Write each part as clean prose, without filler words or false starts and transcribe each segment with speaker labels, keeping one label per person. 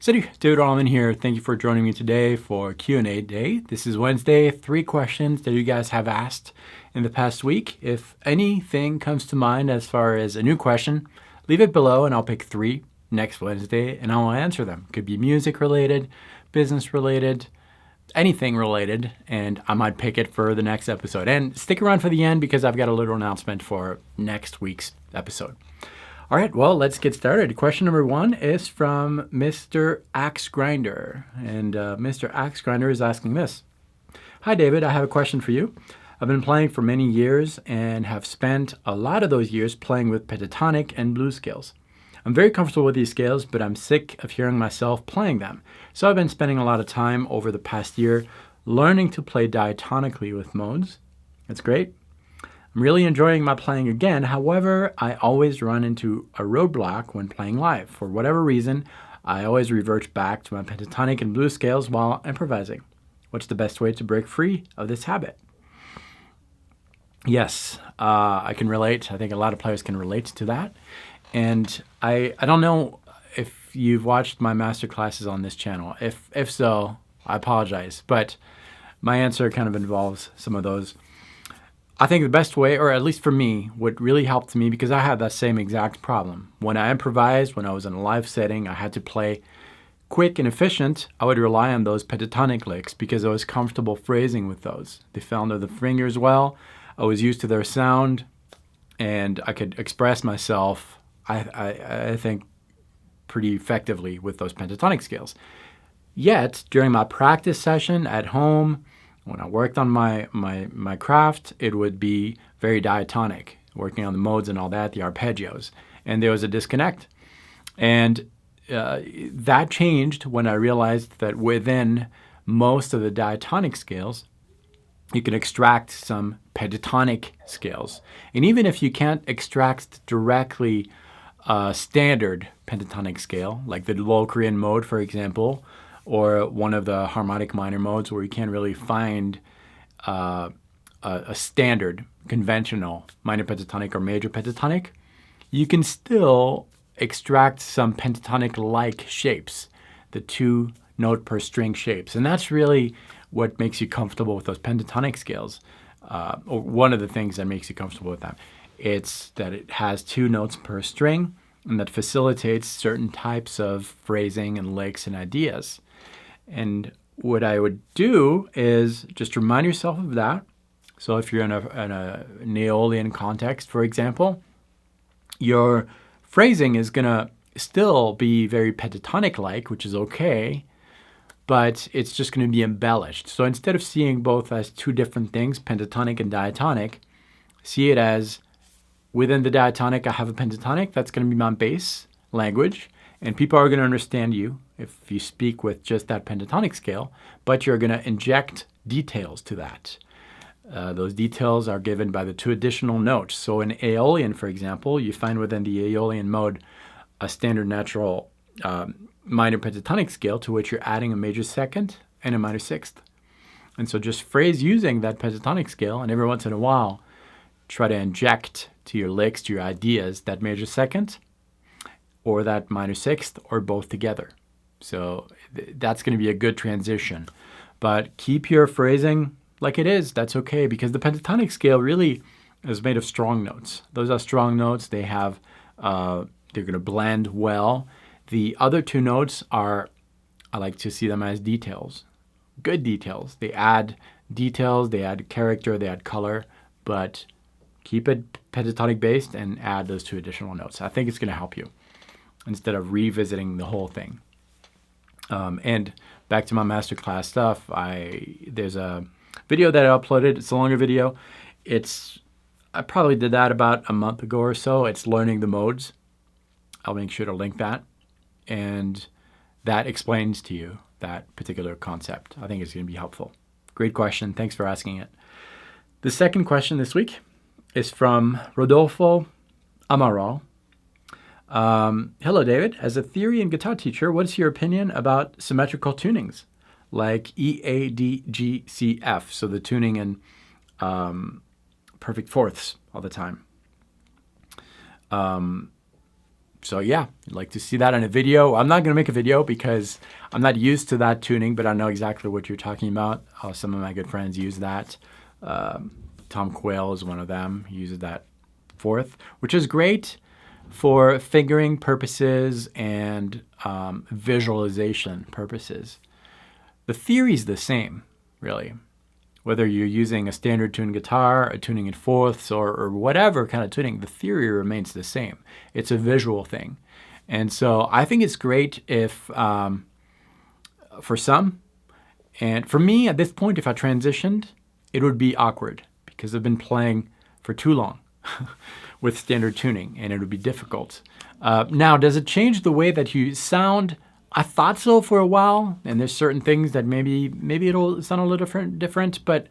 Speaker 1: David Wallimann here. Thank you for joining me today for Q&A day. This is Wednesday. 3 questions that you guys have asked in the past week. If anything comes to mind as far as a new question, leave it below and I'll pick 3 next Wednesday and I will answer them. Could be music related, business related, anything related, and I might pick it for the next episode. And stick around for the end because I've got a little announcement for next week's episode. All right, well, let's get started. Question number 1 is from Mr. Axe Grinder. And Mr. Axe Grinder is asking this. Hi, David. I have a question for you. I've been playing for many years and have spent a lot of those years playing with pentatonic and blues scales. I'm very comfortable with these scales, but I'm sick of hearing myself playing them. So I've been spending a lot of time over the past year learning to play diatonically with modes. That's great. I'm really enjoying my playing again. However, I always run into a roadblock when playing live. For whatever reason, I always revert back to my pentatonic and blues scales while improvising. What's the best way to break free of this habit? Yes, I can relate. I think a lot of players can relate to that. And I don't know if you've watched my master classes on this channel. If so, I apologize. But my answer kind of involves some of those. I think the best way, or at least for me, what really helped me, because I had that same exact problem. When I improvised, when I was in a live setting, I had to play quick and efficient. I would rely on those pentatonic licks because I was comfortable phrasing with those. They fell under the fingers well. I was used to their sound, and I could express myself, I think, pretty effectively with those pentatonic scales. Yet, during my practice session at home, when I worked on my craft, it would be very diatonic, working on the modes and all that, the arpeggios. And there was a disconnect. And that changed when I realized that within most of the diatonic scales, you can extract some pentatonic scales. And even if you can't extract directly a standard pentatonic scale, like the low Korean mode, for example, or one of the harmonic minor modes where you can't really find a standard, conventional minor pentatonic or major pentatonic, you can still extract some pentatonic-like shapes, the 2-note per string shapes. And that's really what makes you comfortable with those pentatonic scales, or one of the things that makes you comfortable with them. It's that it has 2 notes per string, and that facilitates certain types of phrasing and licks and ideas. And what I would do is just remind yourself of that. So if you're in a Aeolian context, for example, your phrasing is going to still be very pentatonic-like, which is okay, but it's just going to be embellished. So instead of seeing both as 2 different things, pentatonic and diatonic, see it as within the diatonic, I have a pentatonic. That's going to be my base language. And people are going to understand you if you speak with just that pentatonic scale, but you're going to inject details to that. Those details are given by the 2 additional notes. So in Aeolian, for example, you find within the Aeolian mode a standard natural minor pentatonic scale to which you're adding a major second and a minor sixth. And so just phrase using that pentatonic scale, and every once in a while, try to inject to your licks, to your ideas, that major second, or that minor sixth, or both together. So that's going to be a good transition. But keep your phrasing like it is. That's okay, because the pentatonic scale really is made of strong notes. Those are strong notes. They have, they're going to blend well. The other 2 notes are, I like to see them as details. Good details. They add details, they add character, they add color, but keep it pentatonic based and add those 2 additional notes. I think it's going to help you instead of revisiting the whole thing. And back to my masterclass stuff, there's a video that I uploaded. It's a longer video. I probably did that about a month ago or so. It's learning the modes. I'll make sure to link that. And that explains to you that particular concept. I think it's going to be helpful. Great question. Thanks for asking it. The second question this week is from Rodolfo Amaral. Hello, David. As a theory and guitar teacher, what's your opinion about symmetrical tunings like E, A, D, G, C, F? So the tuning in perfect fourths all the time. So yeah, I'd like to see that in a video. I'm not going to make a video because I'm not used to that tuning, but I know exactly what you're talking about. Some of my good friends use that. Tom Quayle is one of them. He uses that fourth, which is great for fingering purposes and visualization purposes. The theory is the same, really. Whether you're using a standard tuned guitar, a tuning in fourths, or whatever kind of tuning, the theory remains the same. It's a visual thing. And so I think it's great if, for some, and for me at this point, if I transitioned, it would be awkward because I've been playing for too long with standard tuning, and it would be difficult. Now, does it change the way that you sound? I thought so for a while, and there's certain things that maybe it'll sound a little different, but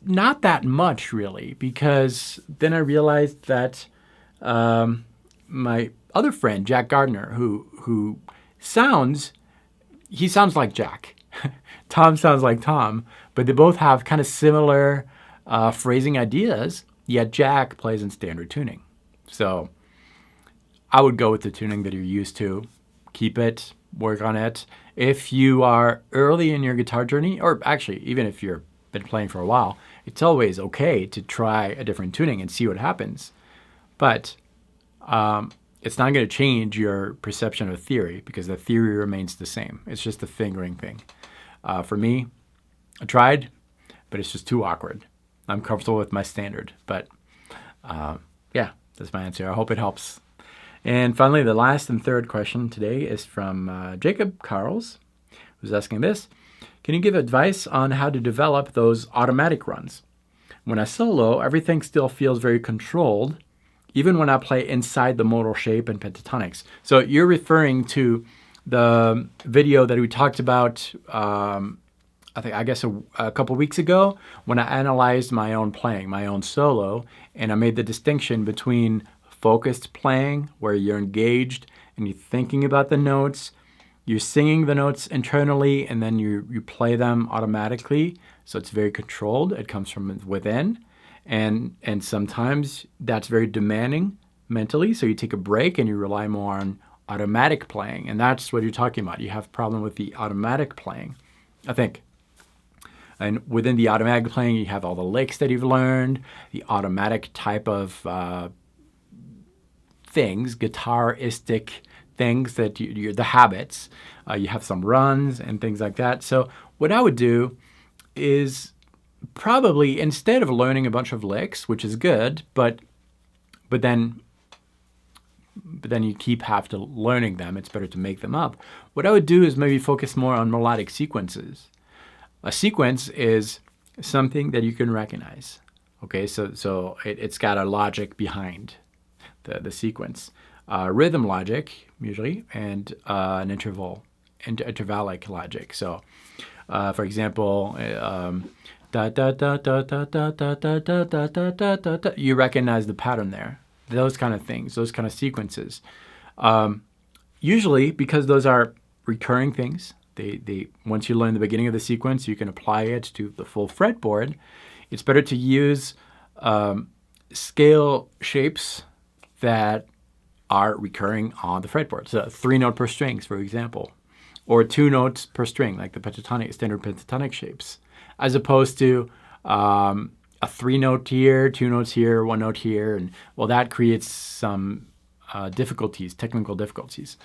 Speaker 1: not that much really, because then I realized that my other friend Jack Gardner, who sounds like Jack, Tom sounds like Tom, but they both have kind of similar phrasing ideas. Yet Jack plays in standard tuning, so I would go with the tuning that you're used to. Keep it, work on it. If you are early in your guitar journey, or actually even if you've been playing for a while, it's always okay to try a different tuning and see what happens. But it's not going to change your perception of theory because the theory remains the same. It's just the fingering thing. For me, I tried, but it's just too awkward. I'm comfortable with my standard. But yeah, that's my answer. I hope it helps. And finally, the last and third question today is from Jacob Carls, who's asking this. Can you give advice on how to develop those automatic runs? When I solo, everything still feels very controlled, even when I play inside the modal shape and pentatonics. So you're referring to the video that we talked about, I guess a couple weeks ago, when I analyzed my own playing, my own solo, and I made the distinction between focused playing, where you're engaged and you're thinking about the notes, you're singing the notes internally, and then you play them automatically. So it's very controlled. It comes from within. And sometimes that's very demanding mentally. So you take a break and you rely more on automatic playing. And that's what you're talking about. You have a problem with the automatic playing, I think. And within the automatic playing, you have all the licks that you've learned, the automatic type of things, guitaristic things that you're the habits. You have some runs and things like that. So what I would do is probably, instead of learning a bunch of licks, which is good, but then you keep after learning them, it's better to make them up. What I would do is maybe focus more on melodic sequences. A sequence is something that you can recognize. Okay, so it's got a logic behind the sequence, rhythm logic usually, and an intervallic logic. So, for example, da da da da da da da da da da da da da da. You recognize the pattern there. Those kind of things, those kind of sequences. Usually, because those are recurring things, they once you learn the beginning of the sequence, you can apply it to the full fretboard. It's better to use scale shapes that are recurring on the fretboard. So 3 note per strings, for example, or 2 notes per string, like the pentatonic, standard pentatonic shapes, as opposed to a 3 note here, 2 notes here, 1 note here, and well, that creates some difficulties, technical difficulties.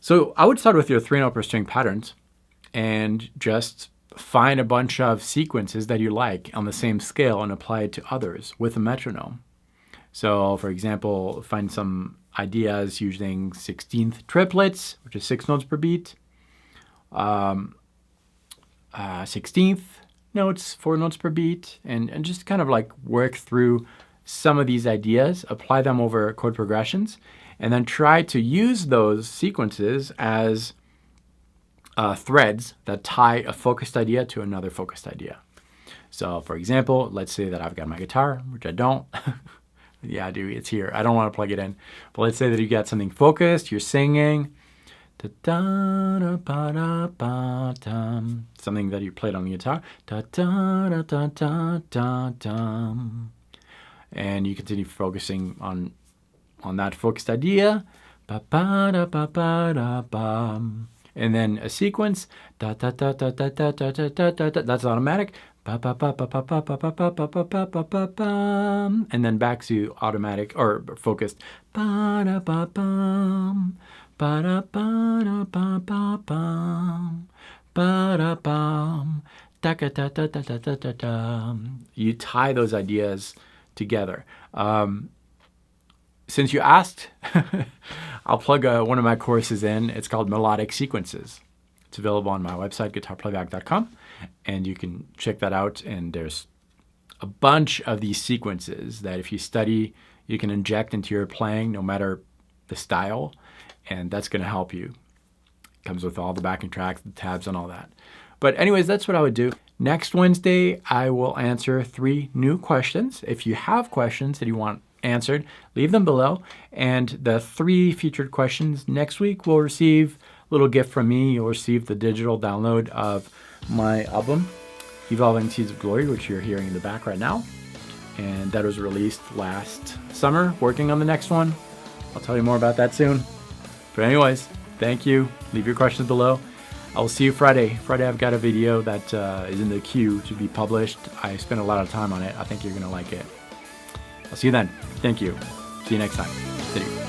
Speaker 1: So I would start with your 3 note per string patterns and just find a bunch of sequences that you like on the same scale and apply it to others with a metronome. So, for example, find some ideas using 16th triplets, which is 6 notes per beat, 16th notes, 4 notes per beat, and just kind of like work through some of these ideas, apply them over chord progressions, and then try to use those sequences as threads that tie a focused idea to another focused idea. So, for example, let's say that I've got my guitar, which I don't. Yeah, I do. It's here. I don't want to plug it in. But let's say that you got something focused. You're singing. Something that you played on the guitar. And you continue focusing on on that focused idea. Ba ba da ba ba da bum. And then a sequence. Da da da da da da da da da da. That's automatic. Ba ba ba ba ba ba ba ba ba ba ba ba ba ba bum. And then back to automatic or focused. Ba da ba bum. Ba da ba da ba ba bum. Ba da bum. Da da da da da da da da. You tie those ideas together. Since you asked, I'll plug one of my courses in. It's called Melodic Sequences. It's available on my website, guitarplayback.com, and you can check that out. And there's a bunch of these sequences that if you study, you can inject into your playing no matter the style, and that's going to help you. It comes with all the backing tracks, the tabs, and all that. But anyways, that's what I would do. Next Wednesday, I will answer 3 new questions. If you have questions that you want answered, leave them below. And the 3 featured questions next week will receive a little gift from me. You'll receive the digital download of my album, Evolving Seeds of Glory, which you're hearing in the back right now. And that was released last summer, working on the next one. I'll tell you more about that soon. But anyways, thank you. Leave your questions below. I will see you Friday. Friday I've got a video that is in the queue to be published. I spent a lot of time on it. I think you're going to like it. I'll see you then. Thank you. See you next time. See you.